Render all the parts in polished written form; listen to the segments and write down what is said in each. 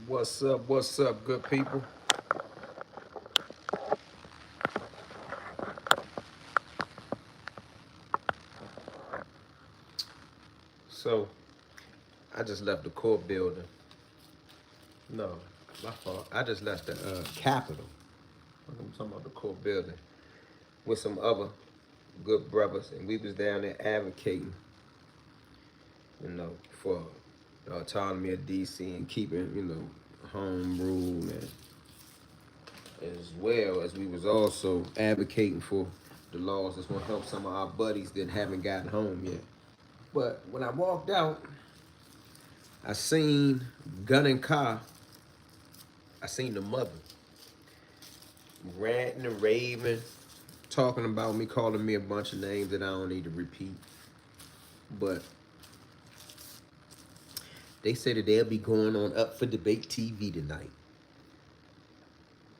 What's up, good people? So, I just left the court building. No, my fault. I just left the Capitol. I'm talking about the court building with some other good brothers, and we was down there advocating, for the autonomy of DC and keeping, home rule, and as well as we was also advocating for the laws that's gonna help some of our buddies that haven't gotten home yet. But when I walked out, I seen Gun and Car. I seen the mother ranting and raving, talking about me, calling me a bunch of names that I don't need to repeat. But they say that they'll be going on Up for Debate TV tonight.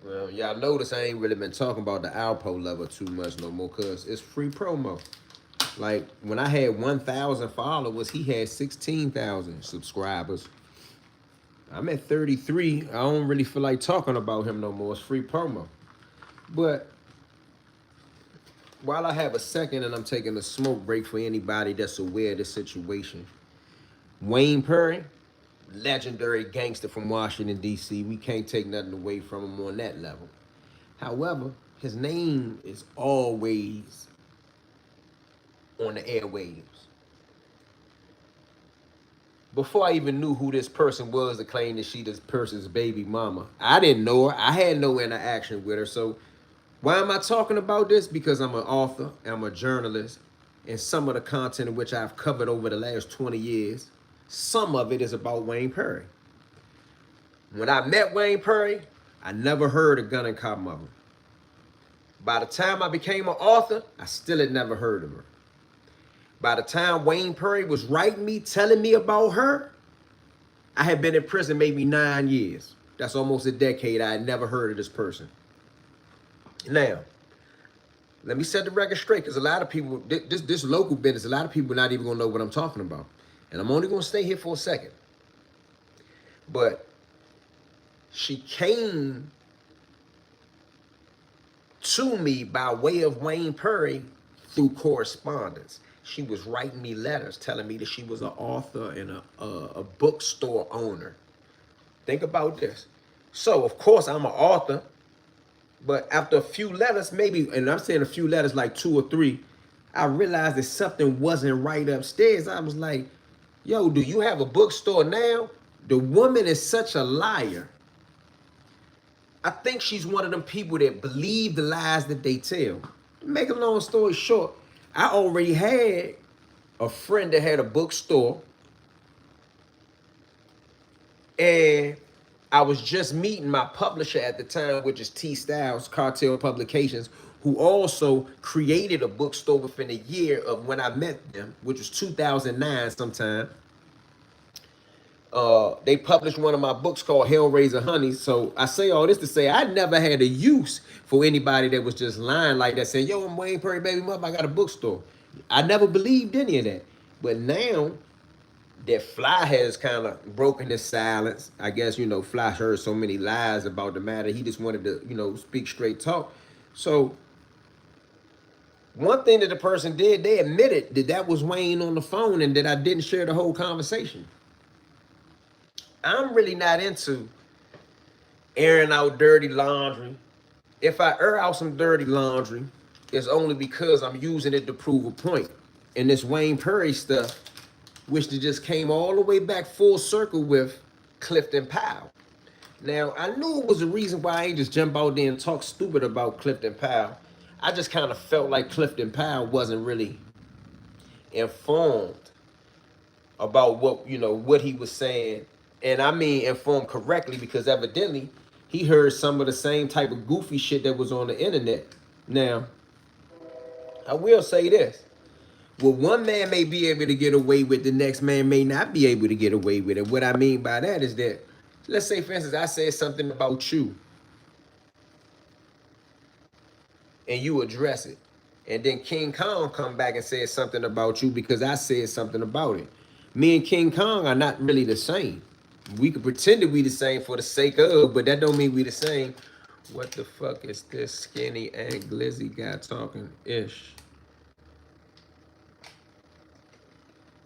Well, y'all notice I ain't really been talking about the Alpo level too much no more because it's free promo. Like, when I had 1,000 followers, he had 16,000 subscribers. I'm at 33. I don't really feel like talking about him no more. It's free promo. But while I have a second and I'm taking a smoke break for anybody that's aware of this situation, Wayne Perry, legendary gangster from Washington, D.C., we can't take nothing away from him on that level. However, his name is always on the airwaves. Before I even knew who this person was that claimed that she this person's baby mama, I didn't know her. I had no interaction with her. So why am I talking about this? Because I'm an author, I'm a journalist, and some of the content in which I've covered over the last 20 years, some of it is about Wayne Perry. When I met Wayne Perry, I never heard of Gun and Car mother. By the time I became an author, I still had never heard of her. By the time Wayne Perry was writing me, telling me about her, I had been in prison maybe 9 years. That's almost a decade. I had never heard of this person. Now, let me set the record straight, because a lot of people, this local business, a lot of people are not even going to know what I'm talking about. And I'm only going to stay here for a second. But she came to me by way of Wayne Perry through correspondence. She was writing me letters telling me that she was an author and a bookstore owner. Think about this. So, of course, I'm an author. But after a few letters, maybe, and I'm saying a few letters, like 2 or 3, I realized that something wasn't right upstairs. I was like, yo, do you have a bookstore now? The woman is such a liar. I think she's one of them people that believe the lies that they tell. To make a long story short, I already had a friend that had a bookstore, and I was just meeting my publisher at the time, which is T Styles, Cartel Publications, who also created a bookstore within a year of when I met them, which was 2009 sometime. They published one of my books called Hellraiser Honey. So I say all this to say I never had a use for anybody that was just lying like that, saying, yo, I'm Wayne Perry, baby mother, I got a bookstore. I never believed any of that. But now that Fly has kind of broken his silence, I guess, Fly heard so many lies about the matter. He just wanted to, speak straight talk. So one thing that the person did, they admitted that that was Wayne on the phone and that I didn't share the whole conversation. I'm really not into airing out dirty laundry. If I air out some dirty laundry, it's only because I'm using it to prove a point. And this Wayne Perry stuff, which just came all the way back full circle with Clifton Powell. Now, I knew it was a reason why I ain't just jump out there and talk stupid about Clifton Powell. I just kind of felt like Clifton Powell wasn't really informed about what he was saying. And I mean informed correctly, because evidently he heard some of the same type of goofy shit that was on the internet. Now, I will say this. What one man may be able to get away with, the next man may not be able to get away with it. What I mean by that is that, let's say, for instance, I said something about you, and you address it. And then King Kong come back and said something about you because I said something about it. Me and King Kong are not really the same. We could pretend to be the same for the sake of, but that don't mean we the same. What the fuck is this skinny and glizzy guy talking ish?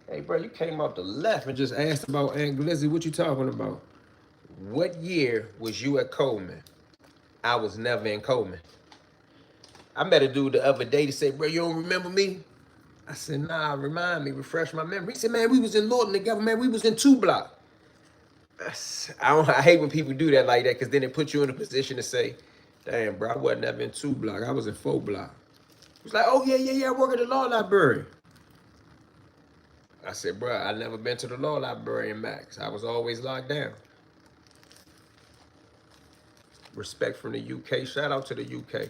Hey, bro, you came off the left and just asked about Aunt Glizzy. What you talking about? What year was you at Coleman? I was never in Coleman. I met a dude the other day to say, bro, you don't remember me? I said, nah, remind me, refresh my memory. He said, man, we was in Lawton together, man. We was in 2 Block. I hate when people do that like that because then it puts you in a position to say, damn, bro, I wasn't never in 2 Block. I was in 4 Block. He was like, oh, yeah, I work at the law library. I said, bro, I never been to the law library in Max. I was always locked down. Respect from the UK. Shout out to the UK.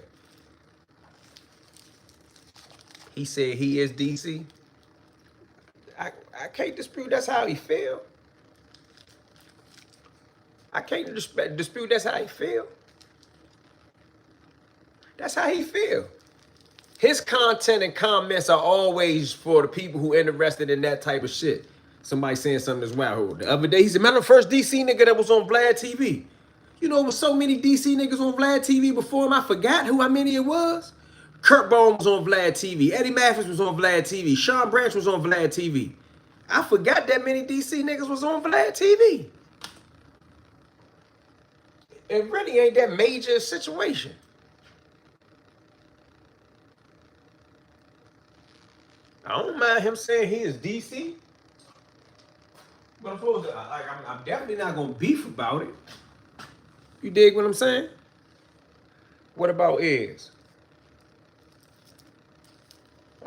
He said he is DC. I can't dispute that's how he feel. I can't dispute that's how he feel. That's how he feel. His content and comments are always for the people who interested in that type of shit. Somebody saying something that's wild. The other day, he said, man, I'm the first DC nigga that was on Vlad TV. You know, there was so many DC niggas on Vlad TV before him, I forgot how many it was. Kurt Bone was on Vlad TV. Eddie Mathis was on Vlad TV. Sean Branch was on Vlad TV. I forgot that many DC niggas was on Vlad TV. It really ain't that major situation. I don't mind him saying he is DC. But I'm definitely not gonna beef about it. You dig what I'm saying? What about is?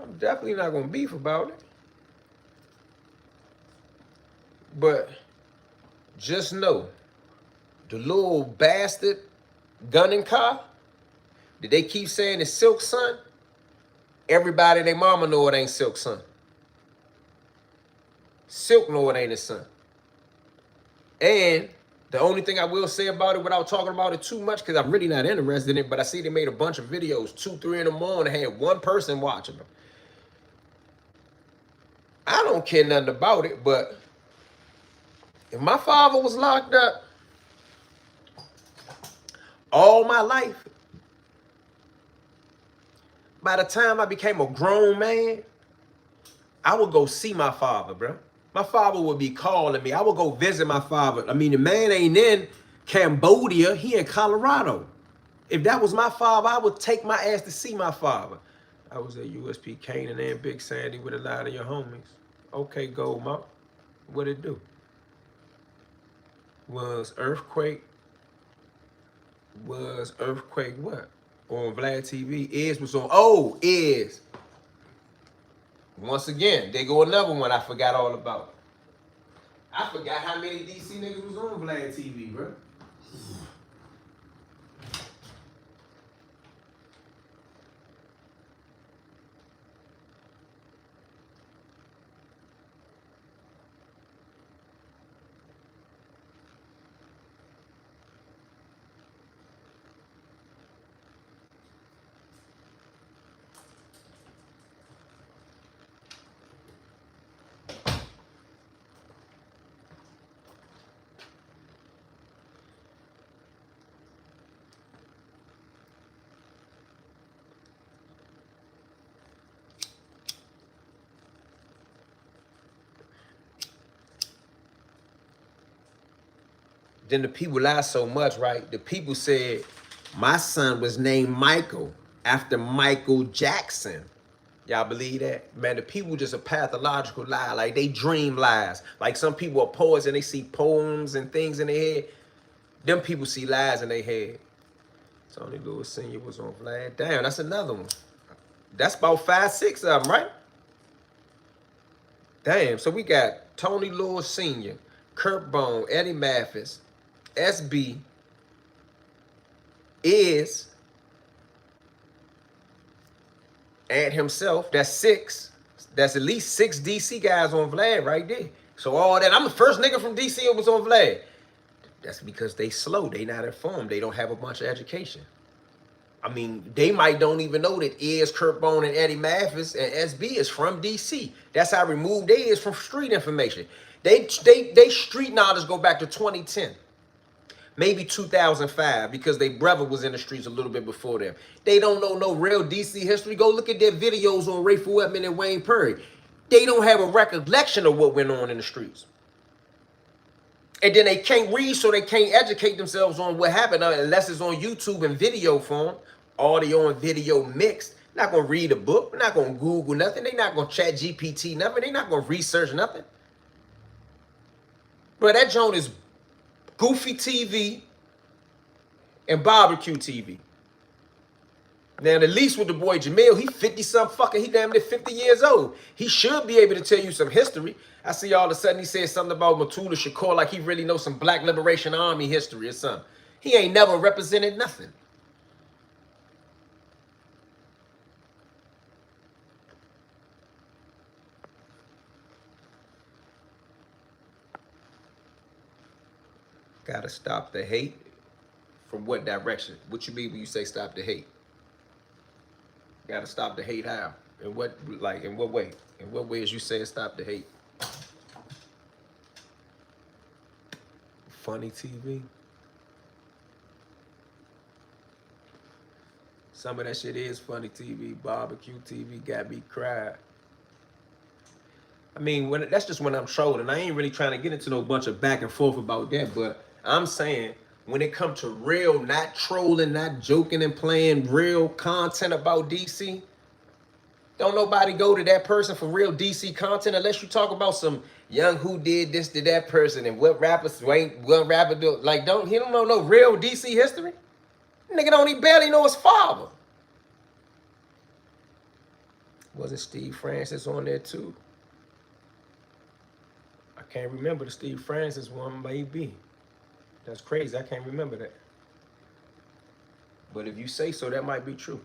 I'm definitely not gonna beef about it. But just know, the little bastard gunning car that they keep saying is Silk's son, everybody and their mama know it ain't Silk's son. Silk know it ain't his son. And the only thing I will say about it without talking about it too much, because I'm really not interested in it, but I see they made a bunch of videos, 2, 3 in the morning, had one person watching them. I don't care nothing about it, but if my father was locked up all my life, by the time I became a grown man, I would go see my father, bro. My father would be calling me. I would go visit my father. I mean, the man ain't in Cambodia. He in Colorado. If that was my father, I would take my ass to see my father. I was at USP Canaan and Big Sandy with a lot of your homies. Okay, Gold Mount. What it do? Was earthquake what? On Vlad TV. Iz was on. Oh, Iz. Once again, they go another one I forgot all about. I forgot how many DC niggas was on Vlad TV, bro. Then the people lied so much, right? The people said my son was named Michael after Michael Jackson. Y'all believe that? Man, the people just a pathological lie. Like, they dream lies. Like, some people are poets and they see poems and things in their head. Them people see lies in their head. Tony Lewis Sr. was on Vlad. Damn, that's another one. That's about 5, 6 of them, right? Damn, so we got Tony Lewis Sr., Kurt Bone, Eddie Mathis, SB, Iz, and himself. That's 6. That's at least 6 DC guys on Vlad right there. So all that, I'm the first nigga from DC who was on Vlad. That's because they slow. They not informed. They don't have a bunch of education. I mean, they might don't even know that Iz, Kurtbone, and Eddie Mathis and SB is from DC. That's how removed they is from street information. They street knowledge go back to 2010. Maybe 2005, because their brother was in the streets a little bit before them. They don't know no real DC history. Go look at their videos on Rayful Wetman and Wayne Perry. They don't have a recollection of what went on in the streets. And then they can't read, so they can't educate themselves on what happened unless it's on YouTube in video form, audio and video mixed. Not gonna read a book, not gonna Google nothing, they not gonna chat GPT nothing, they not gonna research nothing. But that joint is Goofy TV and Barbecue TV. Now, the least with the boy Jamil, he 50-something fucking, he damn near 50 years old. He should be able to tell you some history. I see all of a sudden he said something about Matula Shakur like he really knows some Black Liberation Army history or something. He ain't never represented nothing. Gotta stop the hate. From what direction? What you mean when you say stop the hate? Gotta stop the hate how? In what, like, in what way? In what way is you saying stop the hate? Funny TV? Some of that shit is funny TV. Barbecue TV got me crying. I mean, that's just when I'm trolling. I ain't really trying to get into no bunch of back and forth about that, but I'm saying when it comes to real, not trolling, not joking and playing real content about DC, don't nobody go to that person for real DC content unless you talk about some young who did this to that person and what rappers ain't, what rapper do. Like, he don't know no real DC history. Nigga don't even barely know his father. Wasn't Steve Francis on there too? I can't remember the Steve Francis one, maybe. That's crazy, I can't remember that. But if you say so, that might be true.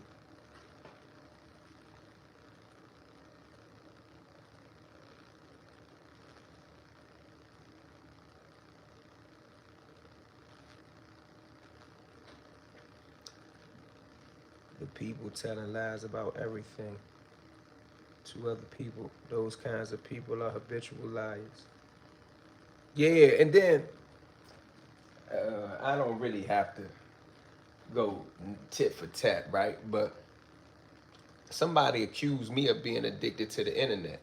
The people telling lies about everything to other people. Those kinds of people are habitual liars. Yeah, and then I don't really have to go tit for tat, right? But somebody accused me of being addicted to the internet.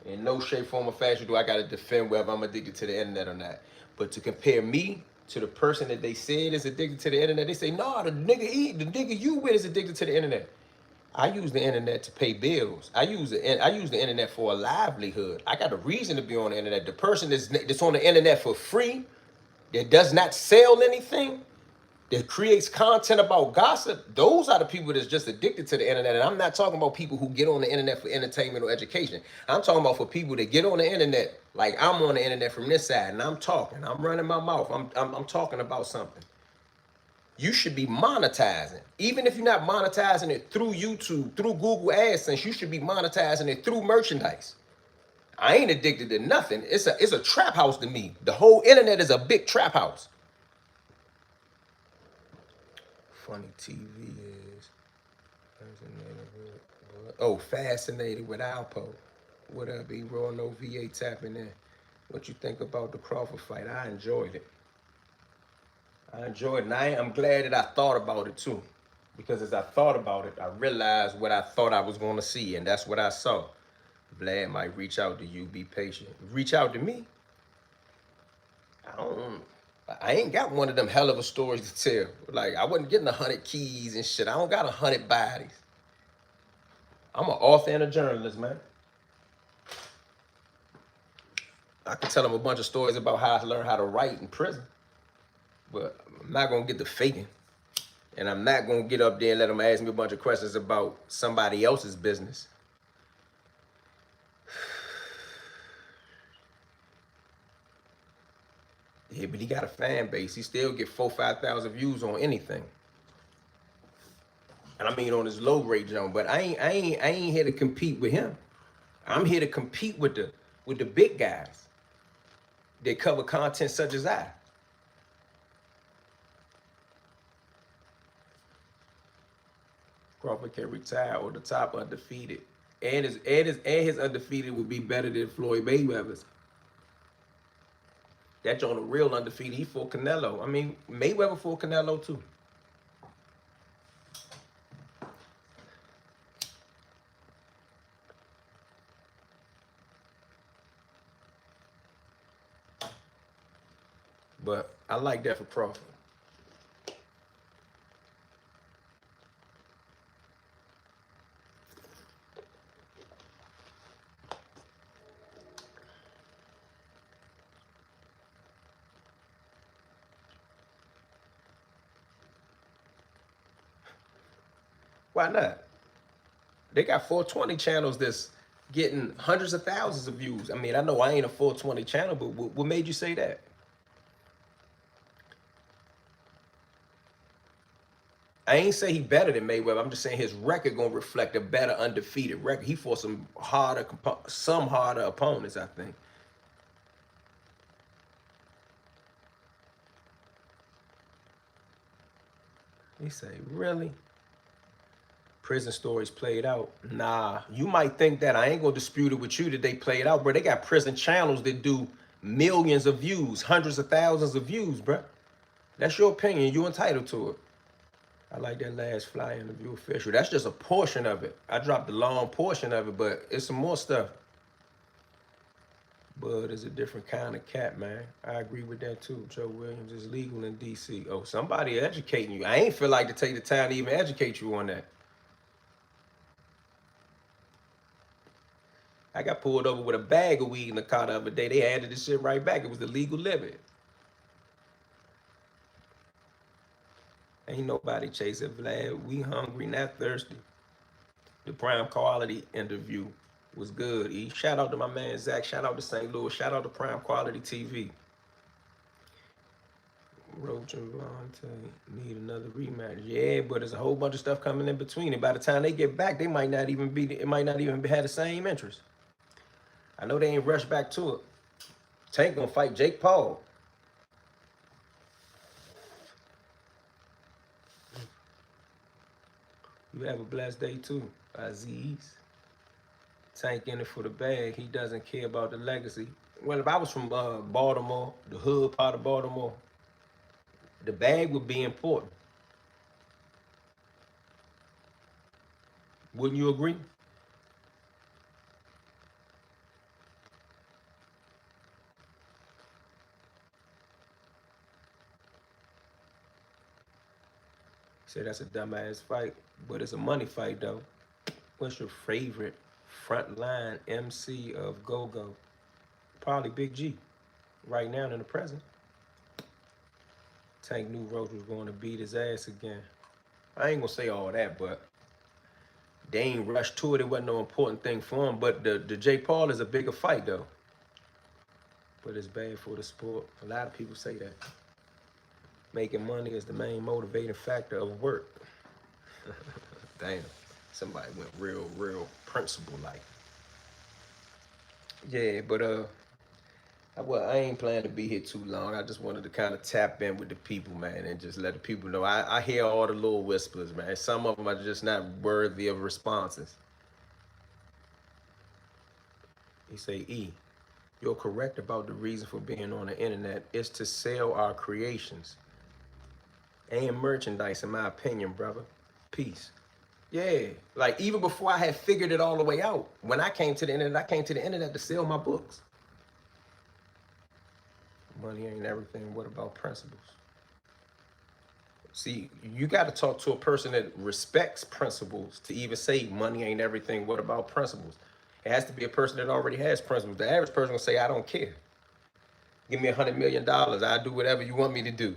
In no shape, form, or fashion do I got to defend whether I'm addicted to the internet or not. But to compare me to the person that they said is addicted to the internet, they say, no, the nigga you with is addicted to the internet. I use the internet to pay bills. I use the internet for a livelihood. I got a reason to be on the internet. The person that's on the internet for free, that does not sell anything, that creates content about gossip, those are the people that's just addicted to the internet. And I'm not talking about people who get on the internet for entertainment or education. I'm talking about for people that get on the internet, like I'm on the internet from this side and I'm talking, I'm running my mouth, I'm talking about something. You should be monetizing. Even if you're not monetizing it through YouTube, through Google AdSense, you should be monetizing it through merchandise. I ain't addicted to nothing. It's a trap house to me. The whole internet is a big trap house. Funny TV is fascinated with Alpo. What up, E-Raw? No VA tapping in. What you think about the Crawford fight? I enjoyed it. And I'm glad that I thought about it too. Because as I thought about it, I realized what I thought I was going to see, and that's what I saw. Vlad might reach out to you, be patient. Reach out to me? I ain't got one of them hell of a stories to tell. Like, I wasn't getting 100 keys and shit. I don't got 100 bodies. I'm an author and a journalist, man. I can tell them a bunch of stories about how I learned how to write in prison. But I'm not going to get the faking. And I'm not going to get up there and let them ask me a bunch of questions about somebody else's business. Yeah, but he got a fan base. He still get 4,000-5,000 views on anything. And I mean on his low rate jump. But I ain't here to compete with him. I'm here to compete with the big guys that cover content such as I. Crawford can retire or the top undefeated. And his undefeated would be better than Floyd Mayweather's. That's on a real undefeated. He for Canelo. I mean, Mayweather for Canelo too. But I like that for Crawford. Why not? They got 420 channels that's getting hundreds of thousands of views. I mean, I know I ain't a 420 channel, but what made you say that? I ain't say he better than Mayweather. I'm just saying his record gonna reflect a better undefeated record. He fought some harder opponents, I think. He say, really? Prison stories played out. Nah, you might think that. I ain't gonna dispute it with you that they played out, bro. They got prison channels that do millions of views, hundreds of thousands of views, bro. That's your opinion. You entitled to it. I like that last fly interview official. That's just a portion of it. I dropped the long portion of it, but it's some more stuff. Bud is a different kind of cat, man. I agree with that too. Joe Williams is legal in DC. Oh, somebody educating you. I ain't feel like to take the time to even educate you on that. I got pulled over with a bag of weed in the car the other day. They added this shit right back. It was the legal limit. Ain't nobody chasing Vlad. We hungry, not thirsty. The prime quality interview was good. Shout out to my man Zach. Shout out to St. Louis. Shout out to Prime Quality TV. Roach and Vontae need another rematch. Yeah, but there's a whole bunch of stuff coming in between. And by the time they get back, they might not even be. It might not even have the same interest. I know they ain't rushed back to it. Tank gonna fight Jake Paul. You have a blessed day too, Aziz. Tank in it for the bag. He doesn't care about the legacy. Well, if I was from Baltimore, the hood part of Baltimore, the bag would be important. Wouldn't you agree? Say that's a dumbass fight, but it's a money fight though. What's your favorite frontline MC of go-go? Probably Big G. Right now in the present. Tank knew Roach was going to beat his ass again. I ain't gonna say all that, but they ain't rushed to it. It wasn't no important thing for him. But the Jake Paul is a bigger fight though. But it's bad for the sport. A lot of people say that. Making money is the main motivating factor of work. Damn, somebody went real principle-like. Yeah, but well, I ain't planning to be here too long. I just wanted to kind of tap in with the people, man, and just let the people know. I hear all the little whispers, man. Some of them are just not worthy of responses. He say, you're correct about the reason for being on the internet. It's to sell our creations and merchandise, in my opinion, brother. Peace. Yeah, like even before I had figured it all the way out, when I came to the internet, I came to the internet to sell my books. Money ain't everything. What about principles? See, you got to talk to a person that respects principles to even say money ain't everything. What about principles? It has to be a person that already has principles. The average person will say, I don't care. Give me $100 million. I'll do whatever you want me to do.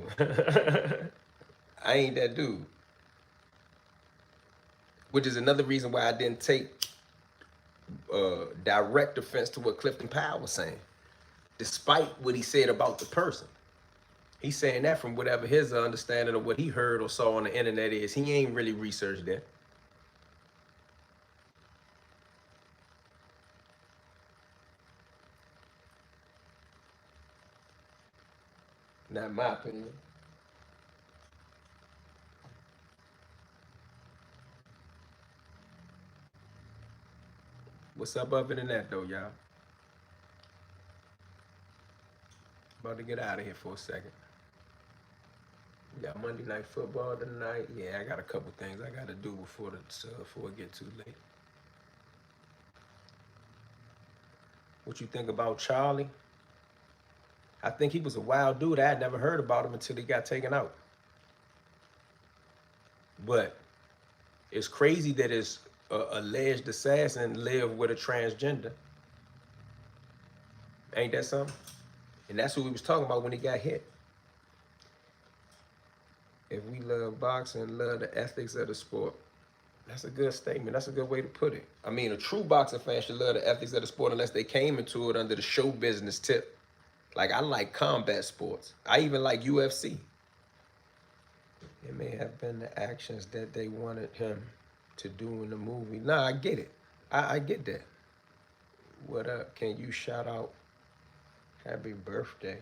I ain't that dude. Which is another reason why I didn't take direct offense to what Clifton Powell was saying, despite what he said about the person. He's saying that from whatever his understanding of what he heard or saw on the internet is. He ain't really researched that. Not my opinion. What's up other than that though, y'all? About to get out of here for a second. We got Monday Night Football tonight. Yeah, I got a couple things I got to do before it get too late. What you think about Charlie? I think he was a wild dude. I had never heard about him until he got taken out. But it's crazy that his alleged assassin lived with a transgender. Ain't that something? And that's who he was talking about when he got hit. If we love boxing, love the ethics of the sport. That's a good statement. That's a good way to put it. I mean, a true boxing fan should love the ethics of the sport unless they came into it under the show business tip. Like, I like combat sports. I even like UFC. It may have been the actions that they wanted him to do in the movie. Nah, I get it. I get that. What up? Can you shout out happy birthday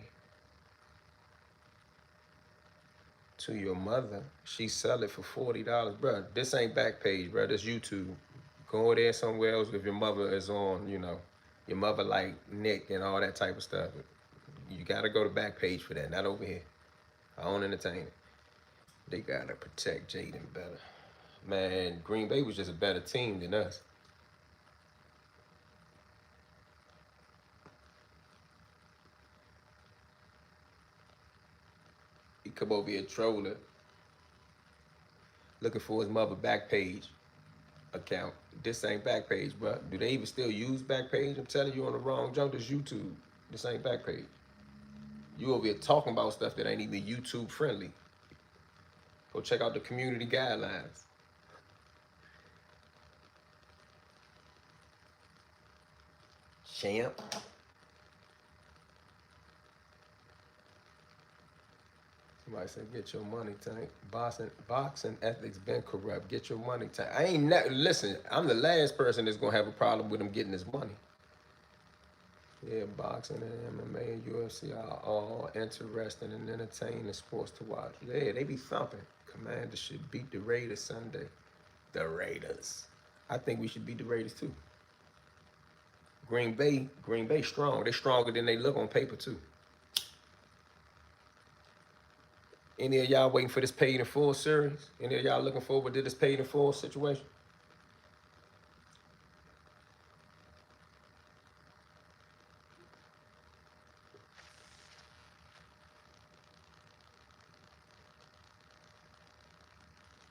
to your mother? She sell it for $40. Bro, this ain't Backpage, bro. This YouTube. Go there somewhere else if your mother is on, you know, your mother like Nick and all that type of stuff. You gotta go to Backpage for that, not over here. I don't entertain it. They gotta protect Jaden better. Man, Green Bay was just a better team than us. He come over here trolling, looking for his mother Backpage account. This ain't Backpage, bro. Do they even still use Backpage? I'm telling you on the wrong junk. This YouTube. This ain't Backpage. You over here talking about stuff that ain't even YouTube friendly. Go check out the community guidelines. Champ. Somebody said, get your money, Tank. Boxing ethics been corrupt. Get your money, Tank. I ain't listen, I'm the last person that's gonna have a problem with him getting his money. Yeah, boxing and MMA and UFC are all interesting and entertaining sports to watch. Yeah, they be thumping. Commanders should beat the Raiders Sunday. The Raiders. I think we should beat the Raiders too. Green Bay strong. They stronger than they look on paper too. Any of y'all waiting for this paid in full series? Any of y'all looking forward to this paid in full situation?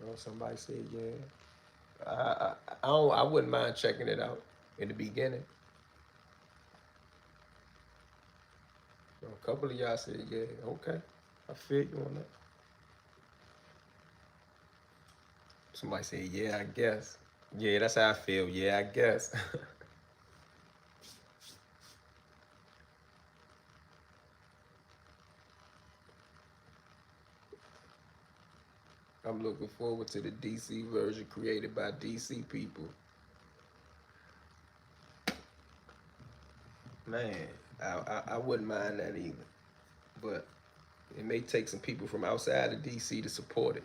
Oh, somebody said yeah. I wouldn't mind checking it out in the beginning. A couple of y'all said yeah. Okay, I feel you on that. Somebody said yeah, I guess. Yeah, that's how I feel. Yeah, I guess. I'm looking forward to the DC version created by DC people. Man, I wouldn't mind that either. But it may take some people from outside of DC to support it.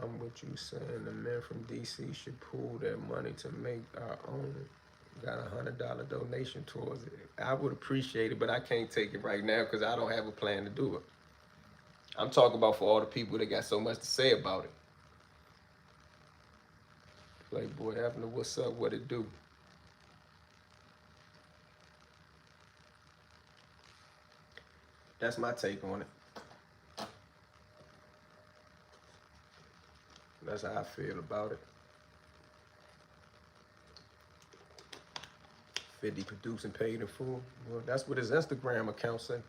I'm what you saying. The men from DC should pool their money to make our own. Got $100 donation towards it. I would appreciate it, but I can't take it right now because I don't have a plan to do it. I'm talking about for all the people that got so much to say about it. Playboy Abner, what's up? What it do? That's my take on it. That's how I feel about it. 50 producing paid in full. Well, that's what his Instagram account say.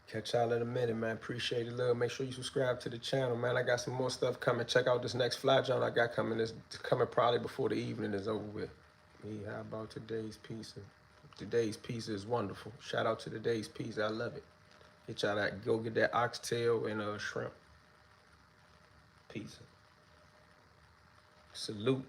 Catch y'all in a minute, man. Appreciate it, love. Make sure you subscribe to the channel, man. I got some more stuff coming. Check out this next fly joint I got coming. It's coming probably before the evening is over with. How about today's pizza? Today's pizza is wonderful. Shout out to today's pizza. I love it. Get y'all that. Go get that oxtail and shrimp pizza. Salute.